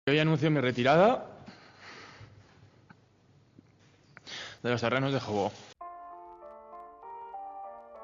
Hoy anuncio mi retirada de los terrenos de juego.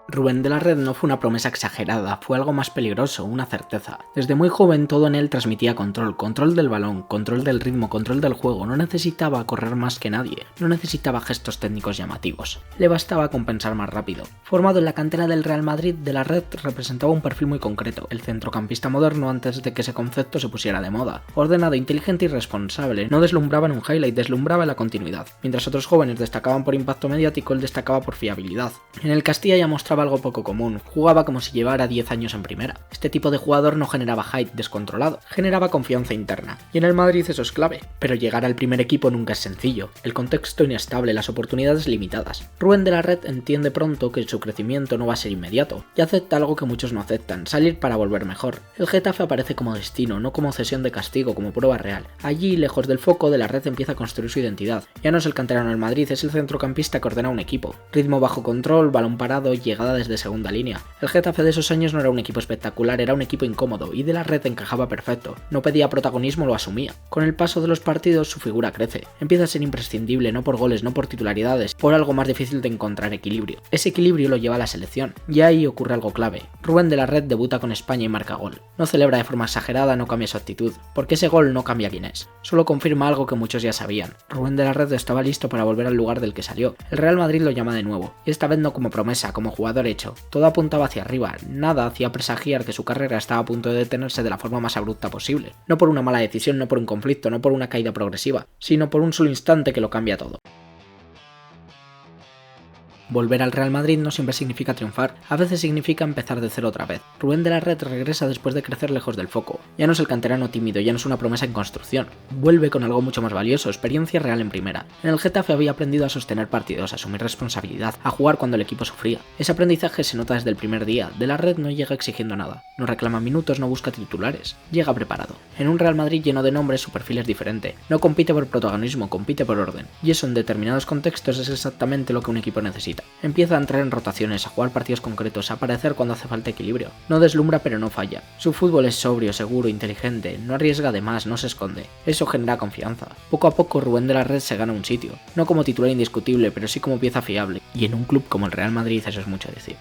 Rubén de la Red no fue una promesa exagerada, fue algo más peligroso, una certeza. Desde muy joven todo en él transmitía control del balón, control del ritmo, control del juego, no necesitaba correr más que nadie, no necesitaba gestos técnicos llamativos, le bastaba con pensar más rápido. Formado en la cantera del Real Madrid, de la Red representaba un perfil muy concreto, el centrocampista moderno antes de que ese concepto se pusiera de moda. Ordenado, inteligente y responsable, no deslumbraba en un highlight, deslumbraba en la continuidad. Mientras otros jóvenes destacaban por impacto mediático, él destacaba por fiabilidad. En el Castilla ya mostraba algo poco común, jugaba como si llevara 10 años en primera. Este tipo de jugador no generaba hype descontrolado, generaba confianza interna, y en el Madrid eso es clave, pero llegar al primer equipo nunca es sencillo, el contexto inestable, las oportunidades limitadas. Rubén de la Red entiende pronto que su crecimiento no va a ser inmediato, y acepta algo que muchos no aceptan, salir para volver mejor. El Getafe aparece como destino, no como cesión de castigo, como prueba real. Allí, lejos del foco, de la Red empieza a construir su identidad. Ya no es el canterano del Madrid, es el centrocampista que ordena un equipo. Ritmo bajo control, balón parado, llegada desde segunda línea. El Getafe de esos años no era un equipo espectacular, era un equipo incómodo, y de la Red encajaba perfecto. No pedía protagonismo, lo asumía. Con el paso de los partidos su figura crece. Empieza a ser imprescindible, no por goles, no por titularidades, por algo más difícil de encontrar: equilibrio. Ese equilibrio lo lleva a la selección, y ahí ocurre algo clave. Rubén de la Red debuta con España y marca gol. No celebra de forma exagerada, no cambia su actitud, porque ese gol no cambia quién es. Solo confirma algo que muchos ya sabían. Rubén de la Red estaba listo para volver al lugar del que salió. El Real Madrid lo llama de nuevo, y esta vez no como promesa, como jugador hecho. Todo apuntaba hacia arriba, nada hacía presagiar que su carrera estaba a punto de detenerse de la forma más abrupta posible. No por una mala decisión, no por un conflicto, no por una caída progresiva, sino por un solo instante que lo cambia todo. Volver al Real Madrid no siempre significa triunfar, a veces significa empezar de cero otra vez. Rubén de la Red regresa después de crecer lejos del foco. Ya no es el canterano tímido, ya no es una promesa en construcción. Vuelve con algo mucho más valioso, experiencia real en primera. En el Getafe había aprendido a sostener partidos, a asumir responsabilidad, a jugar cuando el equipo sufría. Ese aprendizaje se nota desde el primer día. De la Red no llega exigiendo nada, no reclama minutos, no busca titulares, llega preparado. En un Real Madrid lleno de nombres su perfil es diferente. No compite por protagonismo, compite por orden. Y eso en determinados contextos es exactamente lo que un equipo necesita. Empieza a entrar en rotaciones, a jugar partidos concretos, a aparecer cuando hace falta equilibrio. No deslumbra pero no falla. Su fútbol es sobrio, seguro, inteligente, no arriesga de más, no se esconde. Eso genera confianza. Poco a poco Rubén de la Red se gana un sitio, no como titular indiscutible, pero sí como pieza fiable. Y en un club como el Real Madrid eso es mucho decir.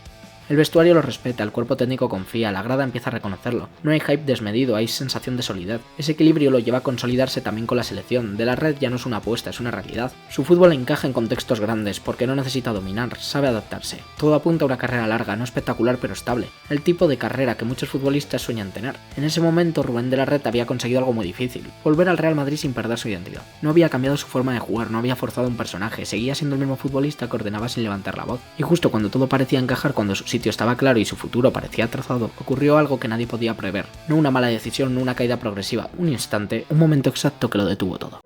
El vestuario lo respeta, el cuerpo técnico confía, la grada empieza a reconocerlo. No hay hype desmedido, hay sensación de solidez. Ese equilibrio lo lleva a consolidarse también con la selección. De la Red ya no es una apuesta, es una realidad. Su fútbol encaja en contextos grandes porque no necesita dominar, sabe adaptarse. Todo apunta a una carrera larga, no espectacular pero estable. El tipo de carrera que muchos futbolistas sueñan tener. En ese momento Rubén de la Red había conseguido algo muy difícil: volver al Real Madrid sin perder su identidad. No había cambiado su forma de jugar, no había forzado un personaje, seguía siendo el mismo futbolista que ordenaba sin levantar la voz. Y justo cuando todo parecía encajar, cuando su sitio estaba claro y su futuro parecía trazado, ocurrió algo que nadie podía prever. No una mala decisión, no una caída progresiva, un instante, un momento exacto que lo detuvo todo.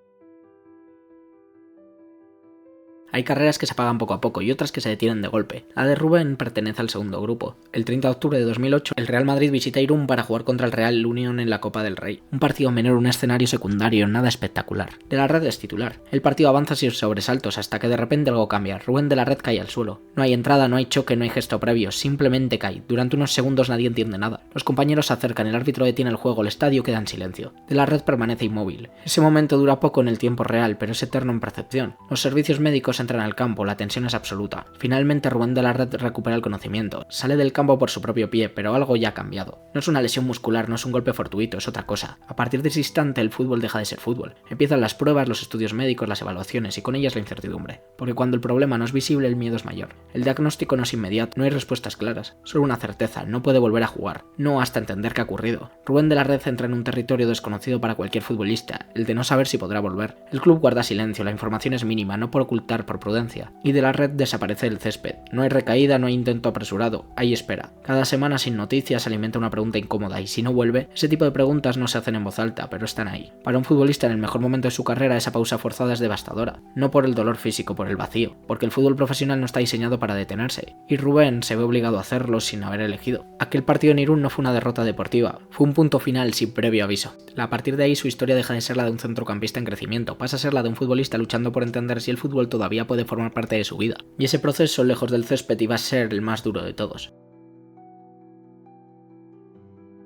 Hay carreras que se apagan poco a poco y otras que se detienen de golpe. La de Rubén pertenece al segundo grupo. El 30 de octubre de 2008, el Real Madrid visita Irún para jugar contra el Real Unión en la Copa del Rey. Un partido menor, un escenario secundario, nada espectacular. De la Red es titular. El partido avanza sin sobresaltos hasta que de repente algo cambia. Rubén de la Red cae al suelo. No hay entrada, no hay choque, no hay gesto previo, simplemente cae. Durante unos segundos nadie entiende nada. Los compañeros se acercan, el árbitro detiene el juego, el estadio queda en silencio. De la Red permanece inmóvil. Ese momento dura poco en el tiempo real, pero es eterno en percepción. Los servicios médicos entran al campo, la tensión es absoluta. Finalmente Rubén de la Red recupera el conocimiento, sale del campo por su propio pie, pero algo ya ha cambiado. No es una lesión muscular, no es un golpe fortuito, es otra cosa. A partir de ese instante el fútbol deja de ser fútbol. Empiezan las pruebas, los estudios médicos, las evaluaciones y con ellas la incertidumbre. Porque cuando el problema no es visible, el miedo es mayor. El diagnóstico no es inmediato, no hay respuestas claras, solo una certeza: no puede volver a jugar. No hasta entender qué ha ocurrido. Rubén de la Red entra en un territorio desconocido para cualquier futbolista, el de no saber si podrá volver. El club guarda silencio, la información es mínima, no por ocultar, por prudencia. Y de la Red desaparece el césped. No hay recaída, no hay intento apresurado, hay espera. Cada semana sin noticias se alimenta una pregunta incómoda y si no vuelve, ese tipo de preguntas no se hacen en voz alta, pero están ahí. Para un futbolista en el mejor momento de su carrera esa pausa forzada es devastadora. No por el dolor físico, por el vacío, porque el fútbol profesional no está diseñado para detenerse. Y Rubén se ve obligado a hacerlo sin haber elegido. Aquel partido en Irún no fue una derrota deportiva, fue un punto final sin previo aviso. A partir de ahí su historia deja de ser la de un centrocampista en crecimiento, pasa a ser la de un futbolista luchando por entender si el fútbol todavía puede formar parte de su vida. Y ese proceso, lejos del césped, iba a ser el más duro de todos.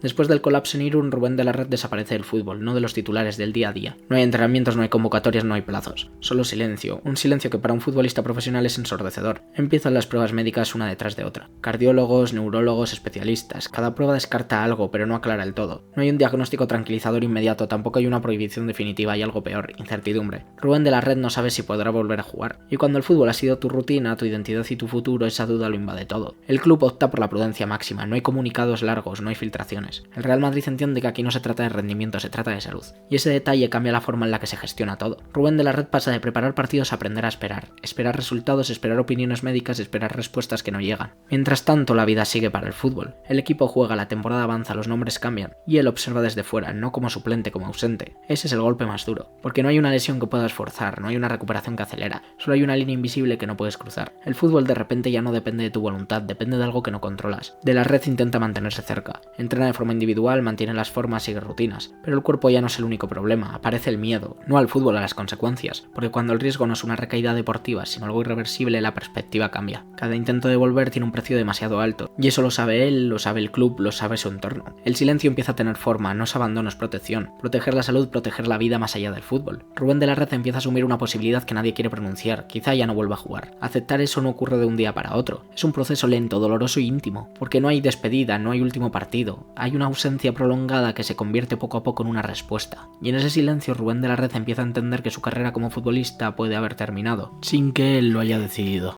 Después del colapso en Irún, Rubén de la Red desaparece del fútbol, no de los titulares del día a día. No hay entrenamientos, no hay convocatorias, no hay plazos. Solo silencio, un silencio que para un futbolista profesional es ensordecedor. Empiezan las pruebas médicas una detrás de otra. Cardiólogos, neurólogos, especialistas. Cada prueba descarta algo, pero no aclara el todo. No hay un diagnóstico tranquilizador inmediato, tampoco hay una prohibición definitiva, hay algo peor, incertidumbre. Rubén de la Red no sabe si podrá volver a jugar. Y cuando el fútbol ha sido tu rutina, tu identidad y tu futuro, esa duda lo invade todo. El club opta por la prudencia máxima, no hay comunicados largos, no hay filtraciones. El Real Madrid entiende que aquí no se trata de rendimiento, se trata de salud. Y ese detalle cambia la forma en la que se gestiona todo. Rubén de la Red pasa de preparar partidos a aprender a esperar. Esperar resultados, esperar opiniones médicas, esperar respuestas que no llegan. Mientras tanto, la vida sigue para el fútbol. El equipo juega, la temporada avanza, los nombres cambian. Y él observa desde fuera, no como suplente, como ausente. Ese es el golpe más duro. Porque no hay una lesión que puedas forzar, no hay una recuperación que acelera. Solo hay una línea invisible que no puedes cruzar. El fútbol de repente ya no depende de tu voluntad, depende de algo que no controlas. De la Red intenta mantenerse cerca. Entrena de forma individual, mantiene las formas, sigue rutinas. Pero el cuerpo ya no es el único problema, aparece el miedo, no al fútbol, a las consecuencias. Porque cuando el riesgo no es una recaída deportiva, sino algo irreversible, la perspectiva cambia. Cada intento de volver tiene un precio demasiado alto. Y eso lo sabe él, lo sabe el club, lo sabe su entorno. El silencio empieza a tener forma, no es abandono, es protección. Proteger la salud, proteger la vida más allá del fútbol. Rubén de la Red empieza a asumir una posibilidad que nadie quiere pronunciar, quizá ya no vuelva a jugar. Aceptar eso no ocurre de un día para otro. Es un proceso lento, doloroso y íntimo. Porque no hay despedida, no hay último partido. Hay una ausencia prolongada que se convierte poco a poco en una respuesta. Y en ese silencio Rubén de la Red empieza a entender que su carrera como futbolista puede haber terminado, sin que él lo haya decidido.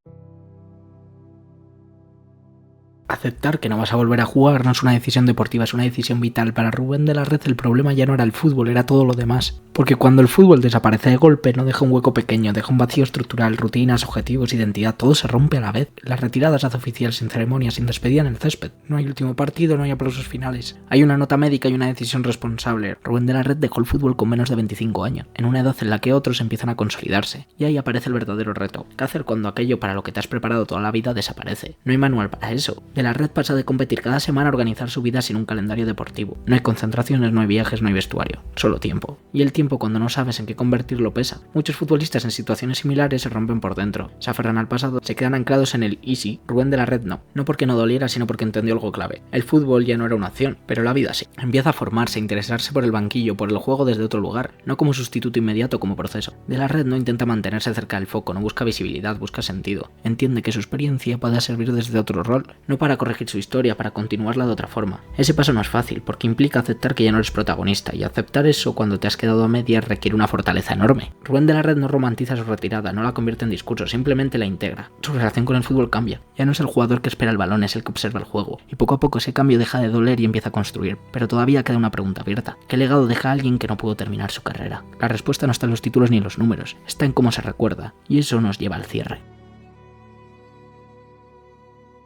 Aceptar que no vas a volver a jugar no es una decisión deportiva, es una decisión vital. Para Rubén de la Red el problema ya no era el fútbol, era todo lo demás. Porque cuando el fútbol desaparece de golpe no deja un hueco pequeño, deja un vacío estructural, rutinas, objetivos, identidad, todo se rompe a la vez. La retirada se hace oficial sin ceremonia, sin despedida en el césped. No hay último partido, no hay aplausos finales. Hay una nota médica y una decisión responsable. Rubén de la Red dejó el fútbol con menos de 25 años, en una edad en la que otros empiezan a consolidarse. Y ahí aparece el verdadero reto. ¿Qué hacer cuando aquello para lo que te has preparado toda la vida desaparece? No hay manual para eso. De la Red pasa de competir cada semana a organizar su vida sin un calendario deportivo. No hay concentraciones, no hay viajes, no hay vestuario. Solo tiempo. Y el tiempo cuando no sabes en qué convertirlo pesa. Muchos futbolistas en situaciones similares se rompen por dentro. Se aferran al pasado, se quedan anclados en el easy. Rubén de la Red no. No porque no doliera, sino porque entendió algo clave. El fútbol ya no era una opción, pero la vida sí. Empieza a formarse, a interesarse por el banquillo, por el juego desde otro lugar, no como sustituto inmediato, como proceso. De la Red no intenta mantenerse cerca del foco, no busca visibilidad, busca sentido. Entiende que su experiencia puede servir desde otro rol, no para corregir su historia, para continuarla de otra forma. Ese paso no es fácil, porque implica aceptar que ya no eres protagonista, y aceptar eso cuando te has quedado a medias requiere una fortaleza enorme. Rubén de la Red no romantiza su retirada, no la convierte en discurso, simplemente la integra. Su relación con el fútbol cambia. Ya no es el jugador que espera el balón, es el que observa el juego. Y poco a poco ese cambio deja de doler y empieza a construir. Pero todavía queda una pregunta abierta. ¿Qué legado deja a alguien que no pudo terminar su carrera? La respuesta no está en los títulos ni en los números, está en cómo se recuerda, y eso nos lleva al cierre.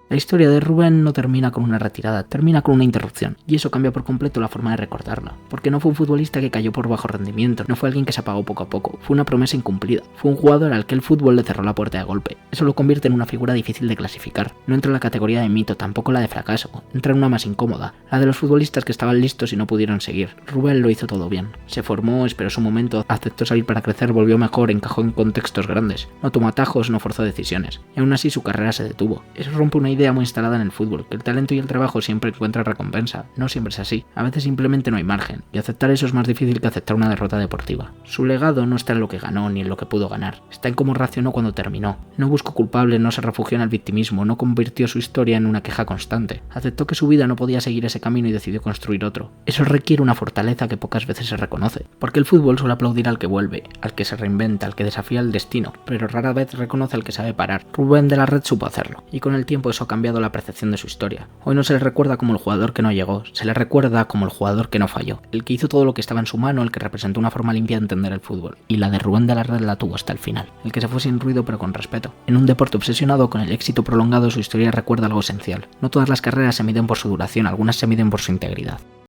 La historia de Rubén no termina con una retirada, termina con una interrupción, y eso cambia por completo la forma de recordarla, porque no fue un futbolista que cayó por bajo rendimiento, no fue alguien que se apagó poco a poco, fue una promesa incumplida, fue un jugador al que el fútbol le cerró la puerta de golpe. Eso lo convierte en una figura difícil de clasificar, no entra en la categoría de mito, tampoco la de fracaso, entra en una más incómoda, la de los futbolistas que estaban listos y no pudieron seguir. Rubén lo hizo todo bien, se formó, esperó su momento, aceptó salir para crecer, volvió mejor, encajó en contextos grandes, no tomó atajos, no forzó decisiones, y aún así su carrera se detuvo. Eso rompe una idea muy instalada en el fútbol, que el talento y el trabajo siempre encuentran recompensa. No siempre es así, a veces simplemente no hay margen, y aceptar eso es más difícil que aceptar una derrota deportiva. Su legado no está en lo que ganó ni en lo que pudo ganar, está en cómo reaccionó cuando terminó. No buscó culpables, no se refugió en el victimismo, no convirtió su historia en una queja constante. Aceptó que su vida no podía seguir ese camino y decidió construir otro. Eso requiere una fortaleza que pocas veces se reconoce, porque el fútbol suele aplaudir al que vuelve, al que se reinventa, al que desafía el destino, pero rara vez reconoce al que sabe parar. Rubén de la Red supo hacerlo, y con el tiempo eso ha cambiado la percepción de su historia. Hoy no se le recuerda como el jugador que no llegó, se le recuerda como el jugador que no falló, el que hizo todo lo que estaba en su mano, el que representó una forma limpia de entender el fútbol, y la de Rubén de la Red la tuvo hasta el final, el que se fue sin ruido pero con respeto. En un deporte obsesionado con el éxito prolongado, su historia recuerda algo esencial. No todas las carreras se miden por su duración, algunas se miden por su integridad.